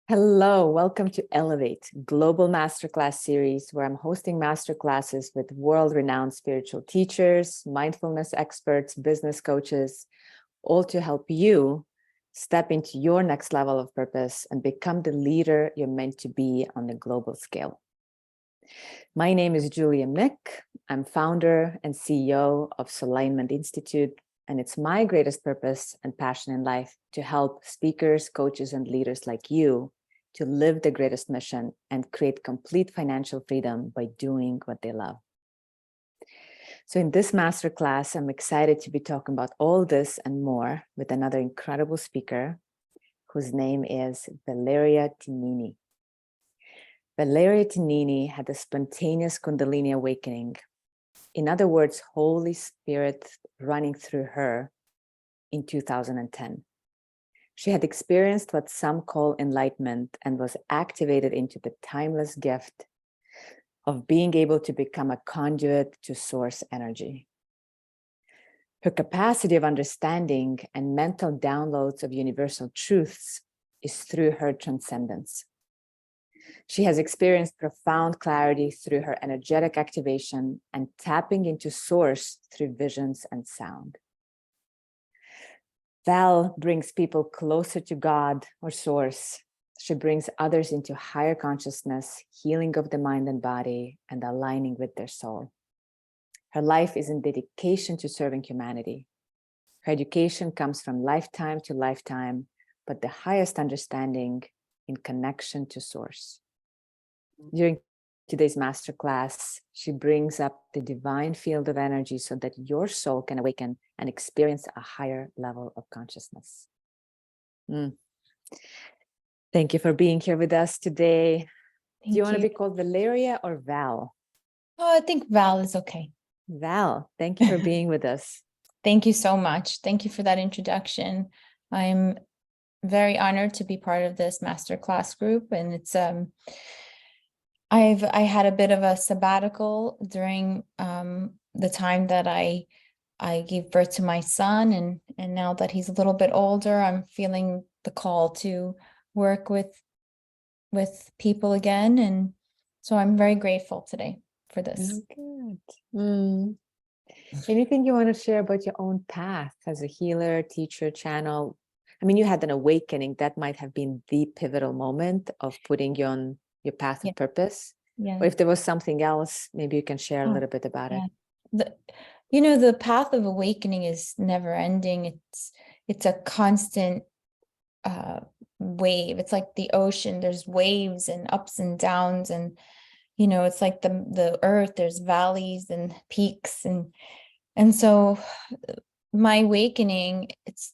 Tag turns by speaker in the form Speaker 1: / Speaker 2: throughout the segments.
Speaker 1: Hello, welcome to Elevate, Global Masterclass series, where I'm hosting masterclasses with world-renowned spiritual teachers, mindfulness experts, business coaches, all to help you step into your next level of purpose and become the leader you're meant to be on a global scale. My name is Mikk. I'm founder and CEO of Alignment Institute, and it's my greatest purpose and passion in life to help speakers, coaches, and leaders like you to live the greatest mission and create complete financial freedom by doing what they love. So in this masterclass, I'm excited to be talking about all this and more with another incredible speaker whose name is Valeria Tignini. Valeria Tignini had a spontaneous Kundalini awakening. In other words, Holy Spirit running through her in 2010. She had experienced what some call enlightenment and was activated into the timeless gift of being able to become a conduit to source energy. Her capacity of understanding and mental downloads of universal truths is through her transcendence. She has experienced profound clarity through her energetic activation and tapping into source through visions and sound. Val brings people closer to God or source. She brings others into higher consciousness, healing of the mind and body, and aligning with their soul. Her life is in dedication to serving humanity. Her education comes from lifetime to lifetime, but the highest understanding in connection to source. During today's masterclass, she brings up the divine field of energy so that your soul can awaken and experience a higher level of consciousness. Thank you for being here with us today. Do you want to be called Valeria or Val?
Speaker 2: Oh, I think Val is okay.
Speaker 1: Val, thank you for being with us.
Speaker 2: Thank you so much. Thank you for that introduction. I'm very honored to be part of this masterclass group, and it's I had a bit of a sabbatical during the time that I gave birth to my son, and now that he's a little bit older, I'm feeling the call to work with people again, and so I'm very grateful today for this.
Speaker 1: Oh, good. Anything you want to share about your own path as a healer, teacher, channel? I mean, you had an awakening that might have been the pivotal moment of putting you on your path of purpose.
Speaker 2: Yeah.
Speaker 1: Or if there was something else, maybe you can share a little bit about it.
Speaker 2: The path of awakening is never ending. It's a constant wave. It's like the ocean. There's waves and ups and downs, and it's like the earth. There's valleys and peaks, and so my awakening, it's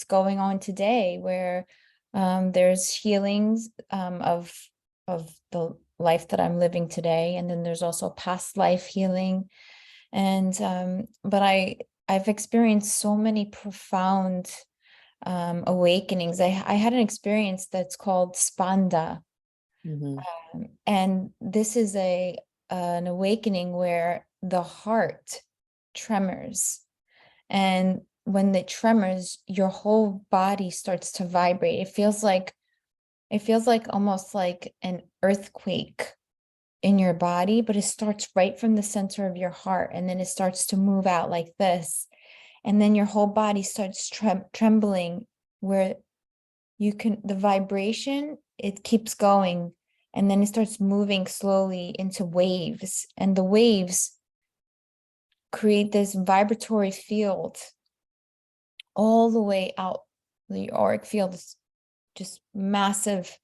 Speaker 2: going on today, where there's healings of the life that I'm living today, and then there's also past life healing, and but I've experienced so many profound awakenings. I had an experience that's called Spanda, and this is an awakening where the heart tremors, and when it tremors, your whole body starts to vibrate. It feels like almost like an earthquake in your body, but it starts right from the center of your heart, and then it starts to move out like this, and then your whole body starts trembling, where the vibration, it keeps going, and then it starts moving slowly into waves, and the waves create this vibratory field all the way out. The auric field is just massive,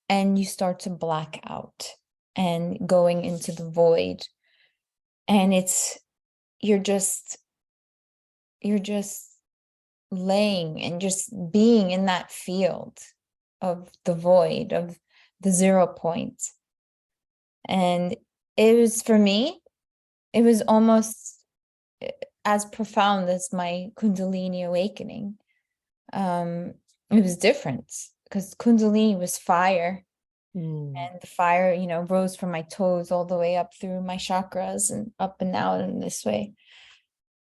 Speaker 2: and you start to black out and going into the void, and you're just laying and just being in that field of the void, of the 0 point. And for me, it was almost as profound as my Kundalini awakening. It was different because Kundalini was fire, and the fire, rose from my toes all the way up through my chakras and up and out in this way.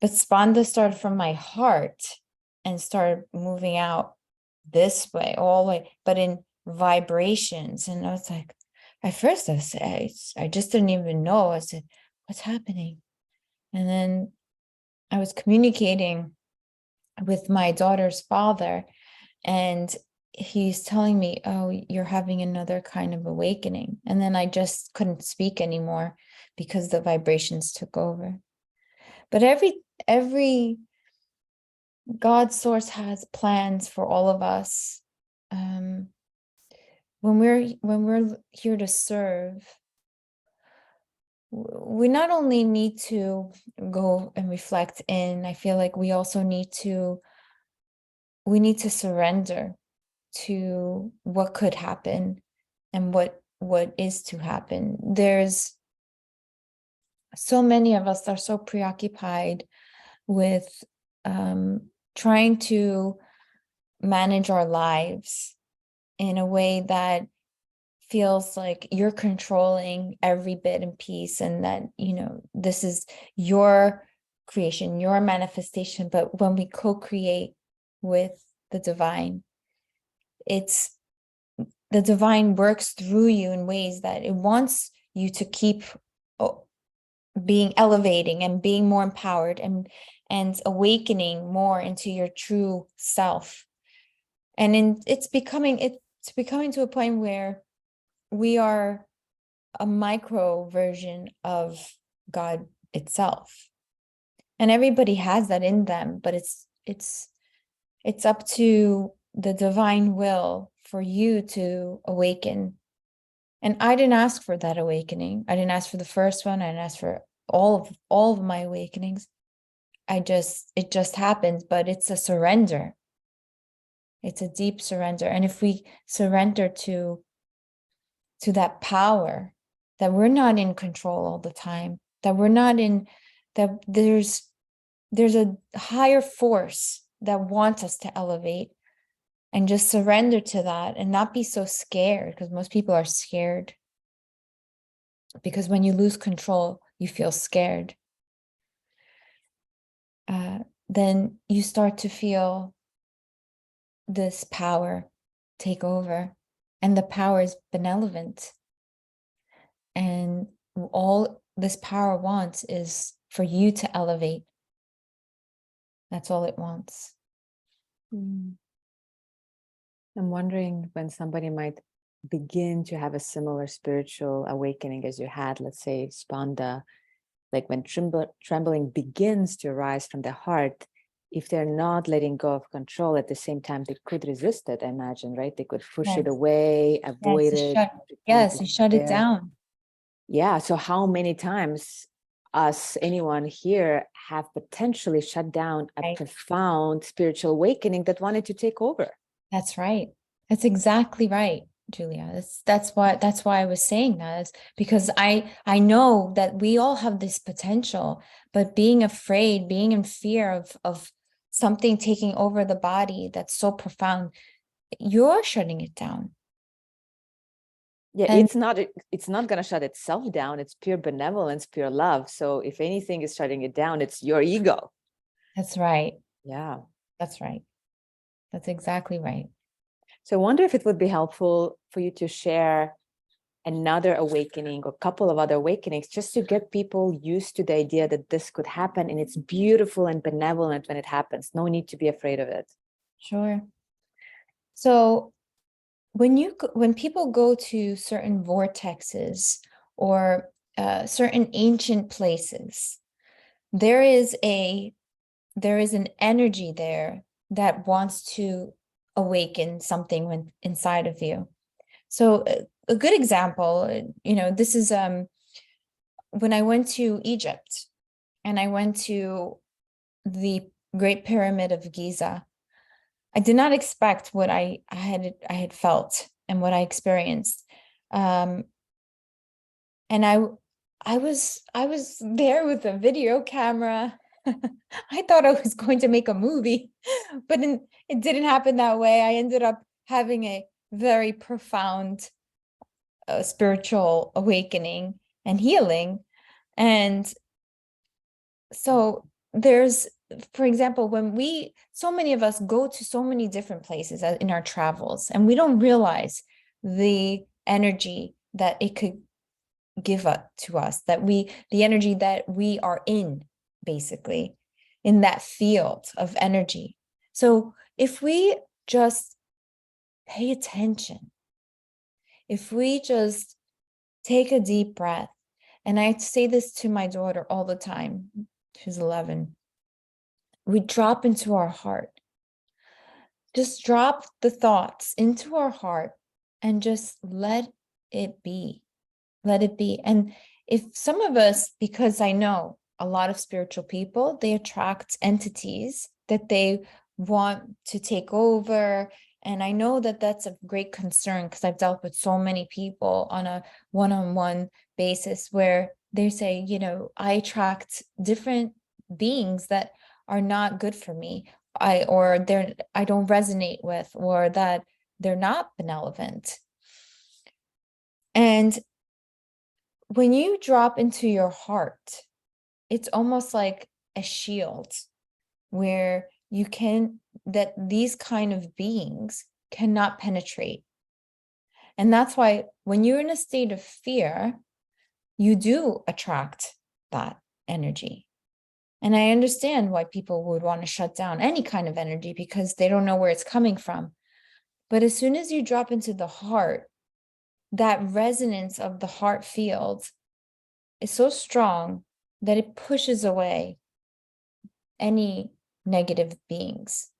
Speaker 2: But Spanda started from my heart and started moving out this way, all the way, but in vibrations. And I was like, at first I just didn't even know. I said, what's happening? And then I was communicating with my daughter's father, and he's telling me, oh, you're having another kind of awakening. And then I just couldn't speak anymore because the vibrations took over. But every God source has plans for all of us. When we're here to serve, we not only need to go and reflect in, I feel like we also need to surrender to what could happen and what is to happen. There's so many of us are so preoccupied with trying to manage our lives in a way that feels like you're controlling every bit and piece, and that, you know, this is your creation, your manifestation. But when we co-create with the divine, it's the divine works through you in ways that it wants you to keep being elevating and being more empowered and awakening more into your true self. And it's becoming to a point where we are a micro version of God itself. And everybody has that in them, but it's up to the divine will for you to awaken. And I didn't ask for that awakening. I didn't ask for the first one. I didn't ask for all of my awakenings. It just happens, but it's a surrender. It's a deep surrender. And if we surrender to that power, that we're not in control all the time, that we're not in, that there's a higher force that wants us to elevate, and just surrender to that and not be so scared, because most people are scared. Because when you lose control, you feel scared. Then you start to feel this power take over, and the power is benevolent. And all this power wants is for you to elevate. That's all it wants.
Speaker 1: I'm wondering when somebody might begin to have a similar spiritual awakening as you had, let's say, Spanda, like when trembling begins to arise from the heart, if they're not letting go of control at the same time, they could resist it, I imagine, right? They could push it away, avoid it.
Speaker 2: You shut it down.
Speaker 1: Yeah. So how many times anyone here have potentially shut down a profound spiritual awakening that wanted to take over?
Speaker 2: That's right. That's exactly right, Julia. That's why I was saying that, is because I know that we all have this potential, but being afraid, being in fear of something taking over the body that's so profound, you're shutting it down.
Speaker 1: Yeah,
Speaker 2: And
Speaker 1: it's not going to shut itself down. It's pure benevolence, pure love. So if anything is shutting it down, it's your ego.
Speaker 2: that's right.
Speaker 1: Yeah.
Speaker 2: That's right. That's exactly right.
Speaker 1: So I wonder if it would be helpful for you to share another awakening or a couple of other awakenings, just to get people used to the idea that this could happen, and it's beautiful and benevolent when it happens. No need to be afraid of it.
Speaker 2: Sure. So when people go to certain vortexes or certain ancient places, there is an energy there that wants to awaken something inside of you. So a good example, this is when I went to Egypt and I went to the Great Pyramid of Giza. I did not expect what I had felt and what I experienced. And I was there with a video camera. I thought I was going to make a movie, but it didn't happen that way. I ended up having a very profound spiritual awakening and healing. And so there's, for example, so many of us go to so many different places in our travels, and we don't realize the energy that it could give up to us, the energy that we are in, basically, in that field of energy. So if we just pay attention, if we just take a deep breath, and I say this to my daughter all the time, she's 11, we drop into our heart. Just drop the thoughts into our heart and just let it be. Let it be. And if some of us, because I know a lot of spiritual people, they attract entities that they want to take over. And I know that that's a great concern because I've dealt with so many people on a one-on-one basis where they say, you know, I attract different beings that are not good for me. I don't resonate with, or that they're not benevolent. And when you drop into your heart, it's almost like a shield where that these kind of beings cannot penetrate. And that's why when you're in a state of fear, you do attract that energy. And I understand why people would want to shut down any kind of energy because they don't know where it's coming from. But as soon as you drop into the heart, that resonance of the heart field is so strong that it pushes away any negative beings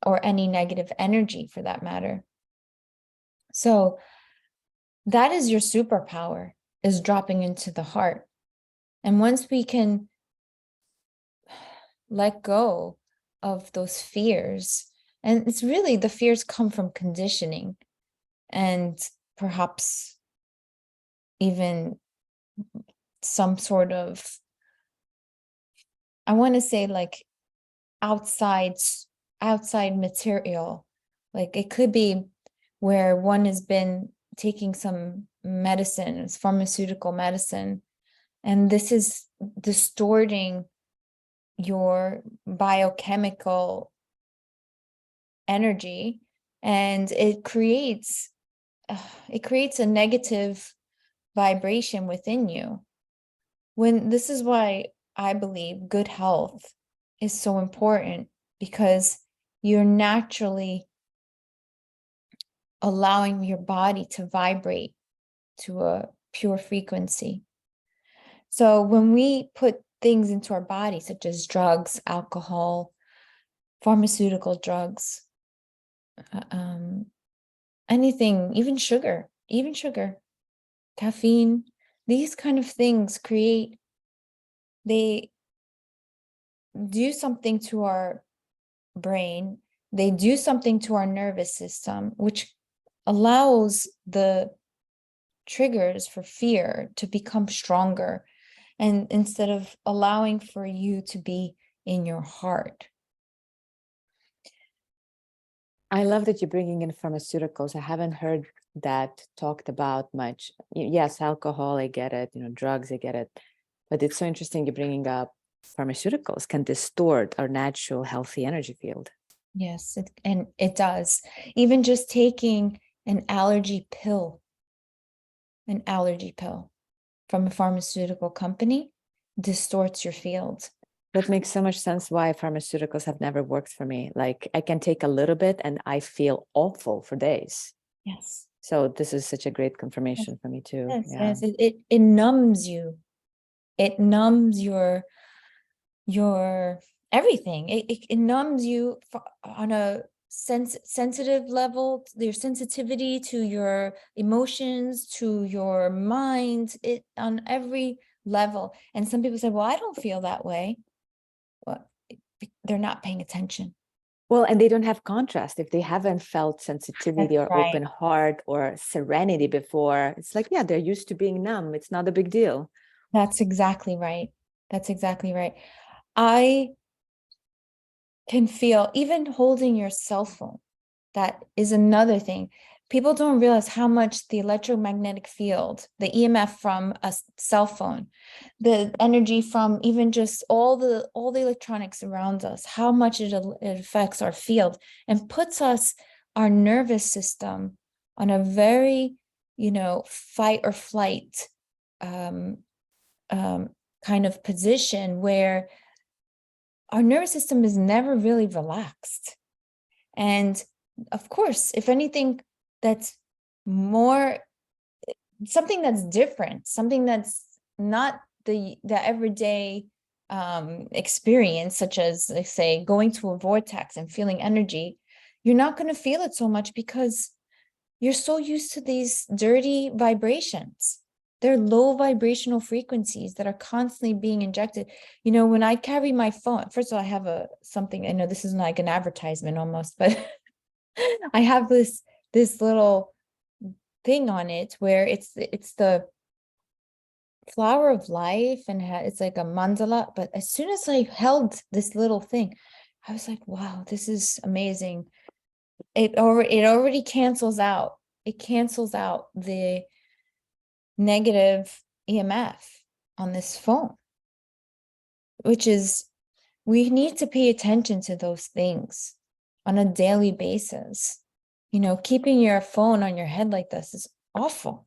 Speaker 2: or any negative energy for that matter. So that is your superpower, is dropping into the heart. And once we can let go of those fears, and it's really the fears come from conditioning and perhaps even some sort of, I want to say like outside material. Like it could be where one has been taking some medicine, it's pharmaceutical medicine, and this is distorting your biochemical energy, and it creates a negative vibration within you. When this is why I believe good health is so important, because you're naturally allowing your body to vibrate to a pure frequency. So when we put things into our body, such as drugs, alcohol, pharmaceutical drugs, anything, even sugar, caffeine, these kind of things they do something to our brain, they do something to our nervous system, which allows the triggers for fear to become stronger, and instead of allowing for you to be in your heart.
Speaker 1: I love that you're bringing in pharmaceuticals. I haven't heard that talked about much. Yes, alcohol, I get it. Drugs, I get it. But it's so interesting you're bringing up pharmaceuticals can distort our natural healthy energy field.
Speaker 2: Yes, it does. Even just taking an allergy pill from a pharmaceutical company distorts your field.
Speaker 1: That makes so much sense why pharmaceuticals have never worked for me. Like I can take a little bit and I feel awful for days.
Speaker 2: Yes.
Speaker 1: So this is such a great confirmation for me too.
Speaker 2: Yes,
Speaker 1: yeah.
Speaker 2: yes. It numbs you. It numbs your everything. It numbs you on a sensitive level, your sensitivity to your emotions, to your mind, it on every level. And some people say, well, I don't feel that way. Well, they're not paying attention.
Speaker 1: Well, and they don't have contrast. If they haven't felt sensitivity
Speaker 2: That's
Speaker 1: or
Speaker 2: right.
Speaker 1: open heart or serenity before, it's like, yeah, they're used to being numb. It's not a big deal.
Speaker 2: That's exactly right. That's exactly right. I can feel, even holding your cell phone, that is another thing. People don't realize how much the electromagnetic field, the EMF from a cell phone, the energy from even just all the electronics around us, how much it affects our field and puts our nervous system on a very, you know, fight or flight um, kind of position where our nervous system is never really relaxed. And of course, if anything that's more, something that's different, something that's not the everyday experience, such as, like, say, going to a vortex and feeling energy, you're not going to feel it so much because you're so used to these dirty vibrations. They're low vibrational frequencies that are constantly being injected. You know, when I carry my phone, first of all, I have something, I know this is like an advertisement almost, but I have this little thing on it where it's the flower of life, and it's like a mandala. But as soon as I held this little thing, I was like, wow, this is amazing. It already cancels out. It cancels out the negative EMF on this phone, which is, we need to pay attention to those things on a daily basis. You know, keeping your phone on your head like this is awful.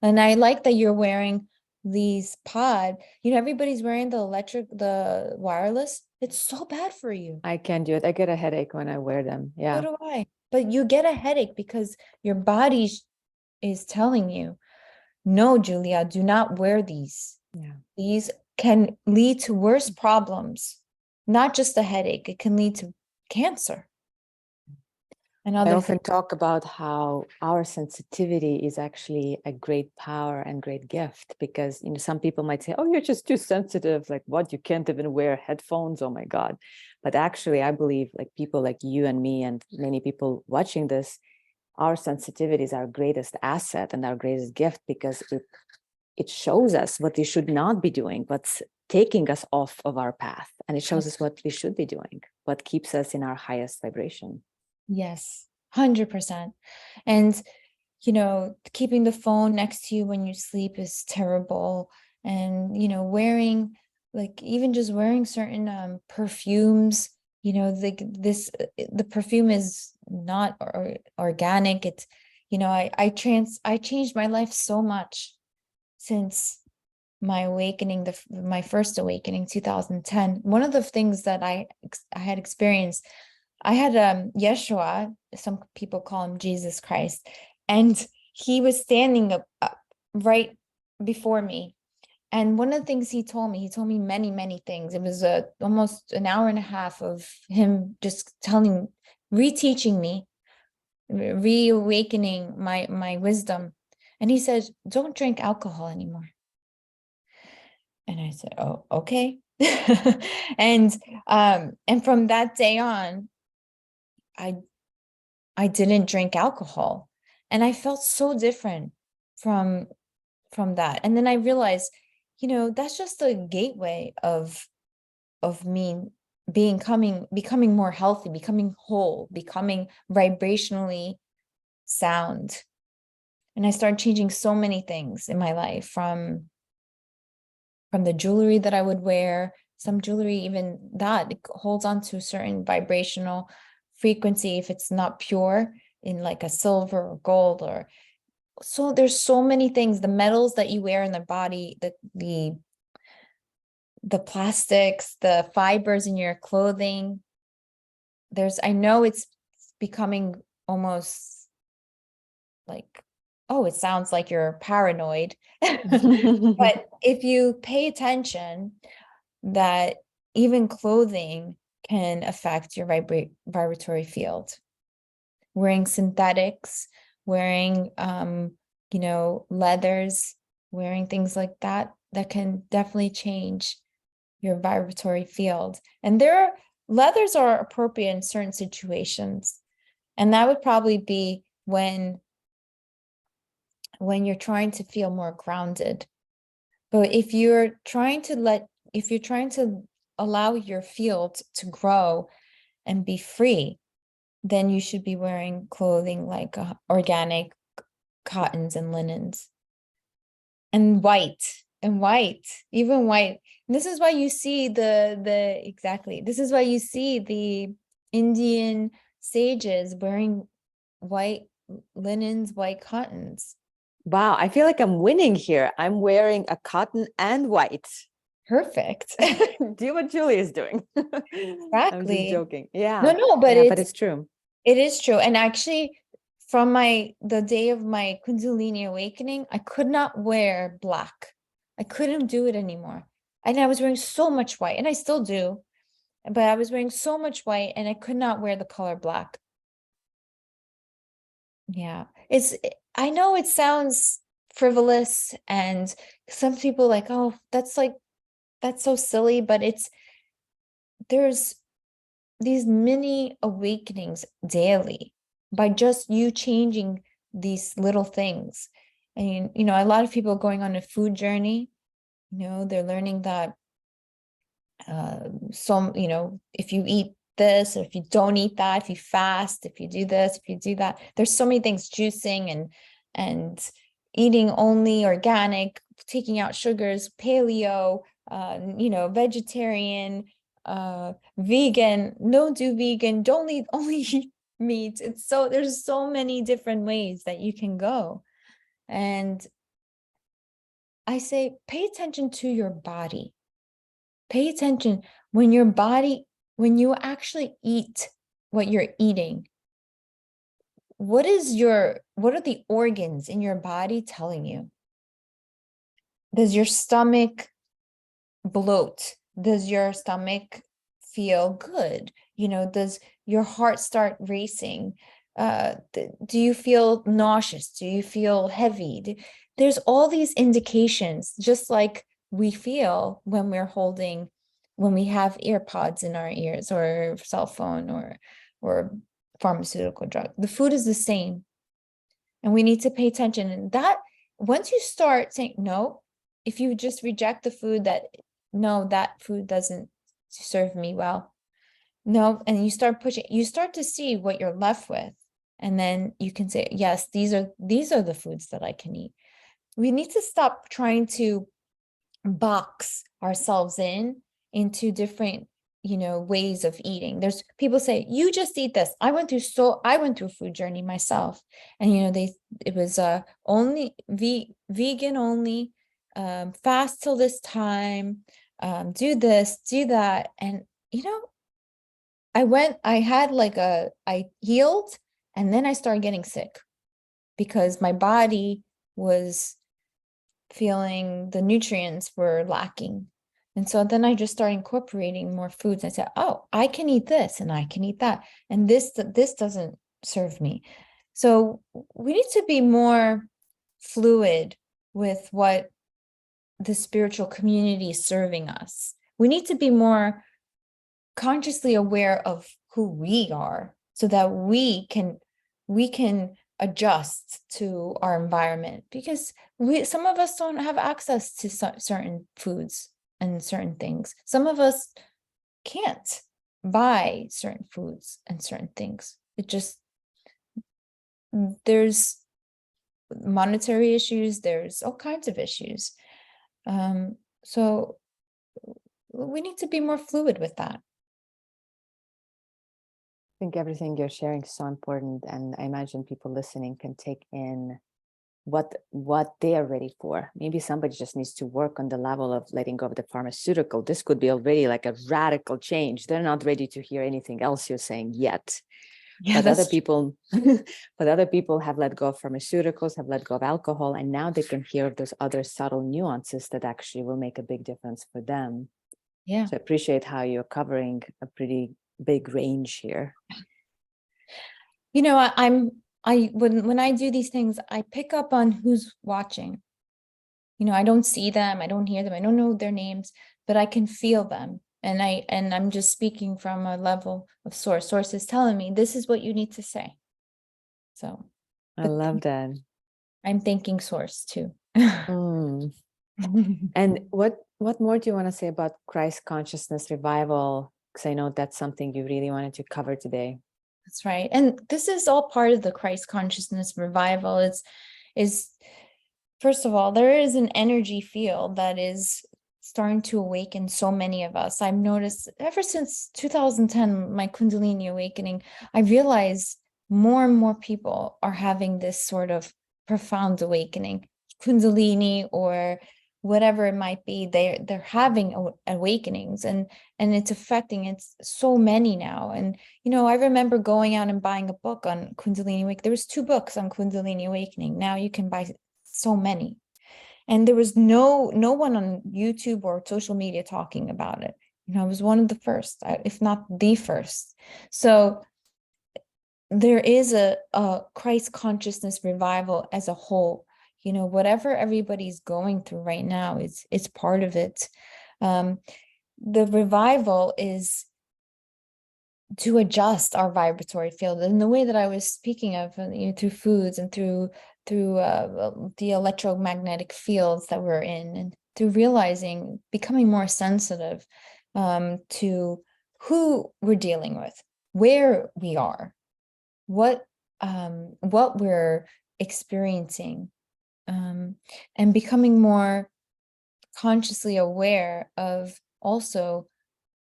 Speaker 2: And I like that you're wearing these pod. You know, everybody's wearing the wireless. It's so bad for you.
Speaker 1: I can't do it. I get a headache when I wear them. Yeah.
Speaker 2: So do I. But you get a headache because your body is telling you, no, Julia, do not wear these.
Speaker 1: Yeah.
Speaker 2: These can lead to worse problems, not just a headache. It can lead to cancer. And
Speaker 1: I
Speaker 2: other
Speaker 1: often
Speaker 2: things.
Speaker 1: talk about how our sensitivity is actually a great power and great gift, because, you know, some people might say, oh, you're just too sensitive. Like, what? You can't even wear headphones. Oh my God. But actually, I believe, like, people like you and me and many people watching this, our sensitivity is our greatest asset and our greatest gift, because it shows us what we should not be doing, what's taking us off of our path. And it shows us what we should be doing, what keeps us in our highest vibration.
Speaker 2: Yes, 100%. And, you know, keeping the phone next to you when you sleep is terrible. And, you know, wearing, like, even just wearing certain perfumes, you know, the perfume is not organic. It's, you know, I changed my life so much since my awakening, my first awakening, 2010. One of the things that I had experienced, I had Yeshua, some people call him Jesus Christ, and he was standing up right before me. And one of the things he told me many, many things. It was almost an hour and a half of him just reteaching me, reawakening my wisdom. And he said, don't drink alcohol anymore. And I said, oh, okay. And from that day on, I didn't drink alcohol, and I felt so different from that. And then I realized, you know, that's just a gateway of me becoming more healthy, becoming whole, becoming vibrationally sound. And I started changing so many things in my life, from the jewelry that I would wear. Some jewelry, even that, it holds on to a certain vibrational frequency if it's not pure, in like a silver or gold. Or so there's so many things, the metals that you wear in the body, the plastics, the fibers in your clothing. I know it's becoming almost like, oh, it sounds like you're paranoid. But if you pay attention, that even clothing can affect your vibratory field. Wearing synthetics, wearing you know, leathers, wearing things like that can definitely change your vibratory field. And leathers are appropriate in certain situations. And that would probably be when you're trying to feel more grounded. But if you're trying to allow your field to grow and be free, then you should be wearing clothing like organic cottons and linens, and even white. And this is why you see this is why you see the Indian sages wearing white linens, white cottons.
Speaker 1: Wow, I feel like I'm winning here. I'm wearing a cotton and white.
Speaker 2: Perfect.
Speaker 1: Do what Julie is doing. I'm just
Speaker 2: Exactly.
Speaker 1: joking. Yeah.
Speaker 2: No, but
Speaker 1: Yeah, but it's true.
Speaker 2: it is true. And actually, from the day of my Kundalini awakening, I could not wear black. I couldn't do it anymore. And I was wearing so much white, and I still do, but I was wearing so much white and I could not wear the color black. Yeah. I know it sounds frivolous, and some people like, oh, that's so silly, but there's these mini awakenings daily by just you changing these little things. And a lot of people going on a food journey, they're learning that if you eat this, or if you don't eat that, if you fast, if you do this, if you do that, there's so many things, juicing and eating only organic, taking out sugars, paleo, vegetarian, vegan, don't do vegan, don't eat only eat meat. There's so many different ways that you can go. And I say, pay attention to your body. Pay attention when you actually eat what you're eating. What are the organs in your body telling you? Does your stomach bloat? Does your stomach feel good? Does your heart start racing? Do you feel nauseous? Do you feel heavy? There's all these indications, just like we feel when we have earpods in our ears, or cell phone, or pharmaceutical drug. The food is the same, and we need to pay attention. And that, once you start saying no, if you just reject the food, that no, that food doesn't serve me well, no, and you start pushing, you start to see what you're left with, and then you can say, yes, these are the foods that I can eat. We need to stop trying to box ourselves into different ways of eating. There's people say, you just eat this. I went through a food journey myself, and it was only vegan only, fast till this time, do this, do that. And I healed, and then I started getting sick because my body was feeling the nutrients were lacking. And so then I just started incorporating more foods. I said, oh, I can eat this and I can eat that. And this doesn't serve me. So we need to be more fluid with what the spiritual community is serving us. We need to be more consciously aware of who we are, so that we can adjust to our environment, because some of us don't have access to certain foods and certain things. Some of us can't buy certain foods and certain things. There's monetary issues, there's all kinds of issues. So we need to be more fluid with that.
Speaker 1: I think everything you're sharing is so important, and I imagine people listening can take in what they are ready for. Maybe somebody just needs to work on the level of letting go of the pharmaceutical. This could be already like a radical change. They're not ready to hear anything else you're saying yet.
Speaker 2: Yeah,
Speaker 1: but other people have let go of pharmaceuticals, have let go of alcohol, and now they can hear of those other subtle nuances that actually will make a big difference for them.
Speaker 2: Yeah.
Speaker 1: So I appreciate how you're covering a pretty big range here.
Speaker 2: When I do these things, I pick up on who's watching. I don't see them, I don't hear them, I don't know their names, but I can feel them. And I'm just speaking from a level of source. Source is telling me this is what you need to say. So
Speaker 1: I love that.
Speaker 2: I'm thanking source too.
Speaker 1: And what more do you want to say about Christ consciousness revival? Because I know that's something you really wanted to cover today.
Speaker 2: That's right. And this is all part of the Christ consciousness revival. Is first of all, there is an energy field that is starting to awaken so many of us. I've noticed ever since 2010, my Kundalini awakening, I realized more and more people are having this sort of profound awakening, Kundalini or whatever it might be. They're having awakenings, and it's affecting it's so many now. And I remember going out and buying a book on Kundalini Awakening. There was 2 books on Kundalini Awakening. Now you can buy so many, and there was no one on YouTube or social media talking about it. I was one of the first, if not the first. So there is a Christ consciousness revival as a whole. Whatever everybody's going through right now, it's part of it. The revival is to adjust our vibratory field in the way that I was speaking of, through foods and through the electromagnetic fields that we're in, and through realizing, becoming more sensitive to who we're dealing with, where we are, what we're experiencing, and becoming more consciously aware of also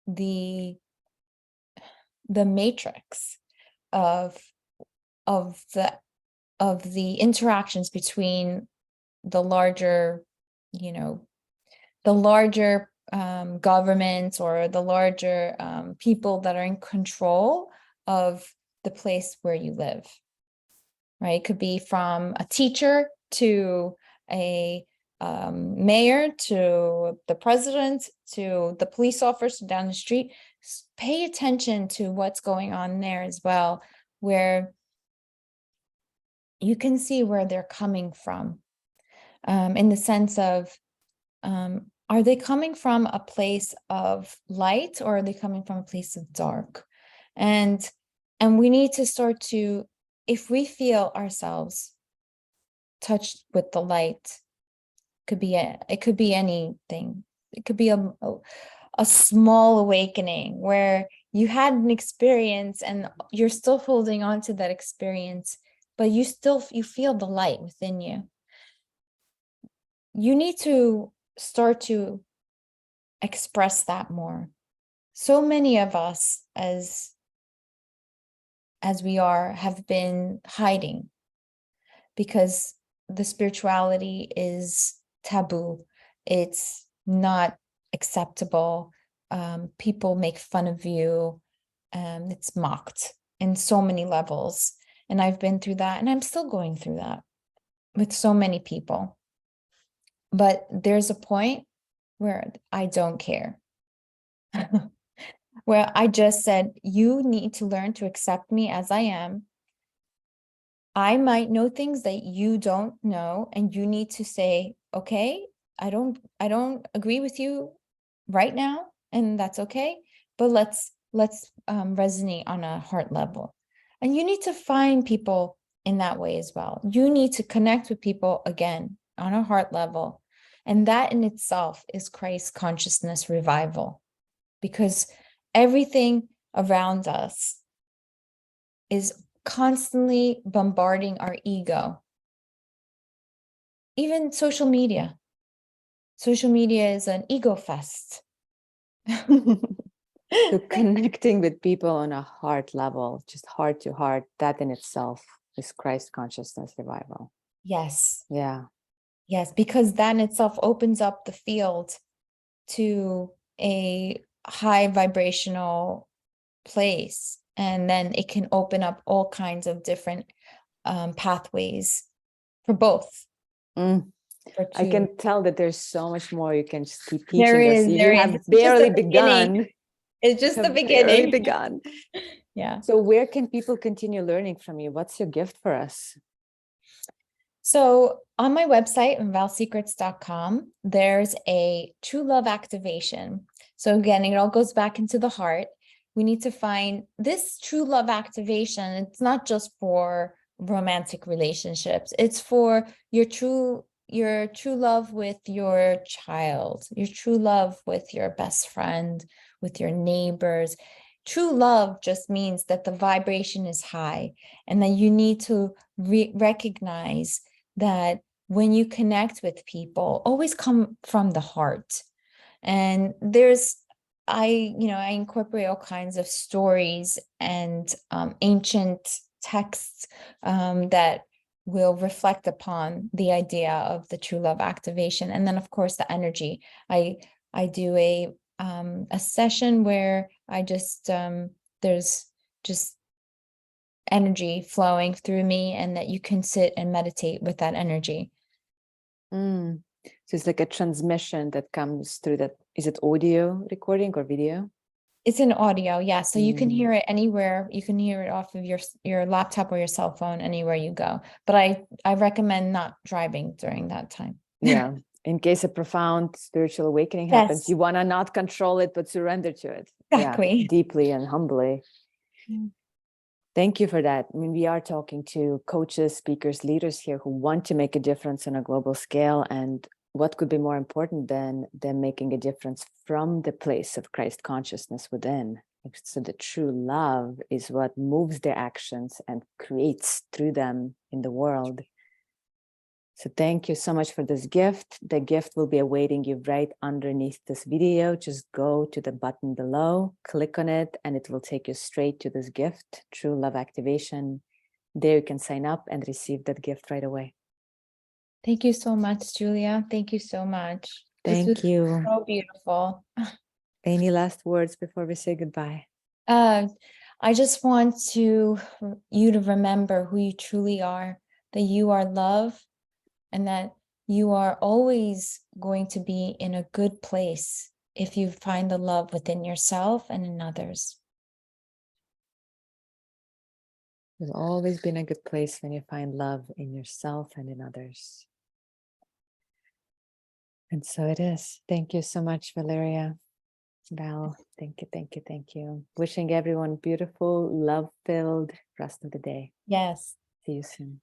Speaker 2: the matrix of the interactions between the larger governments, or the larger people that are in control of the place where you live, right? It could be from a teacher to a mayor, to the president, to the police officer down the street. Pay attention to what's going on there as well, where you can see where they're coming from, in the sense of, are they coming from a place of light, or are they coming from a place of dark? And we need to start to, if we feel ourselves touched with the light, it could be anything. It could be a small awakening where you had an experience and you're still holding on to that experience, but you feel the light within you. You need to start to express that more. So many of us, as we have been hiding, because the spirituality is taboo. It's not acceptable. People make fun of you. It's mocked in so many levels. And I've been through that, and I'm still going through that with so many people. But there's a point where I don't care. Where I just said, you need to learn to accept me as I am. I might know things that you don't know, and you need to say, okay, I don't agree with you right now, and that's okay, but let's resonate on a heart level. And you need to find people in that way as well. You need to connect with people again on a heart level. And that in itself is Christ consciousness revival, because everything around us is constantly bombarding our ego. Even social media. Social media is an ego fest.
Speaker 1: So connecting with people on a heart level, just heart to heart, that in itself is Christ consciousness revival.
Speaker 2: Yes.
Speaker 1: Yeah.
Speaker 2: Yes, because that in itself opens up the field to a high vibrational place. And then it can open up all kinds of different pathways for both.
Speaker 1: I can tell that there's so much more you can just keep
Speaker 2: There
Speaker 1: teaching us.
Speaker 2: is.
Speaker 1: You have barely begun.
Speaker 2: It's just the beginning.
Speaker 1: Barely begun.
Speaker 2: Yeah.
Speaker 1: So where can people continue learning from you? What's your gift for us?
Speaker 2: So on my website, valsecrets.com, there's a true love activation. So again, it all goes back into the heart. We need to find this true love activation. It's not just for romantic relationships. It's for your true love with your child, your true love with your best friend, with your neighbors. True love just means that the vibration is high, and that you need to recognize that when you connect with people, always come from the heart. And I incorporate all kinds of stories and ancient texts that will reflect upon the idea of the true love activation. And then of course the energy. I do a session where I just there's just energy flowing through me, and that you can sit and meditate with that energy.
Speaker 1: So it's like a transmission that comes through that. Is it audio recording or video?
Speaker 2: It's an audio, yeah. So you can hear it anywhere. You can hear it off of your laptop or your cell phone anywhere you go. But I recommend not driving during that time.
Speaker 1: Yeah. In case a profound spiritual awakening happens,
Speaker 2: Yes.
Speaker 1: you want to not control it, but surrender to it.
Speaker 2: Exactly.
Speaker 1: Yeah, deeply and humbly. Thank you for that. I mean, we are talking to coaches, speakers, leaders here who want to make a difference on a global scale. And what could be more important than them making a difference from the place of Christ consciousness within? So the true love is what moves their actions and creates through them in the world. So thank you so much for this gift. The gift will be awaiting you right underneath this video. Just go to the button below, click on it, and it will take you straight to this gift, True Love Activation. There you can sign up and receive that gift right away.
Speaker 2: Thank you so much, Julia. Thank you so much.
Speaker 1: Thank you.
Speaker 2: So beautiful.
Speaker 1: Any last words before we say goodbye?
Speaker 2: I just want you to remember who you truly are, that you are love, and that you are always going to be in a good place if you find the love within yourself and in others.
Speaker 1: There's always been a good place when you find love in yourself and in others. And so it is. Thank you so much, Valeria. Val, thank you, thank you, thank you. Wishing everyone beautiful, love-filled rest of the day.
Speaker 2: Yes.
Speaker 1: See you soon.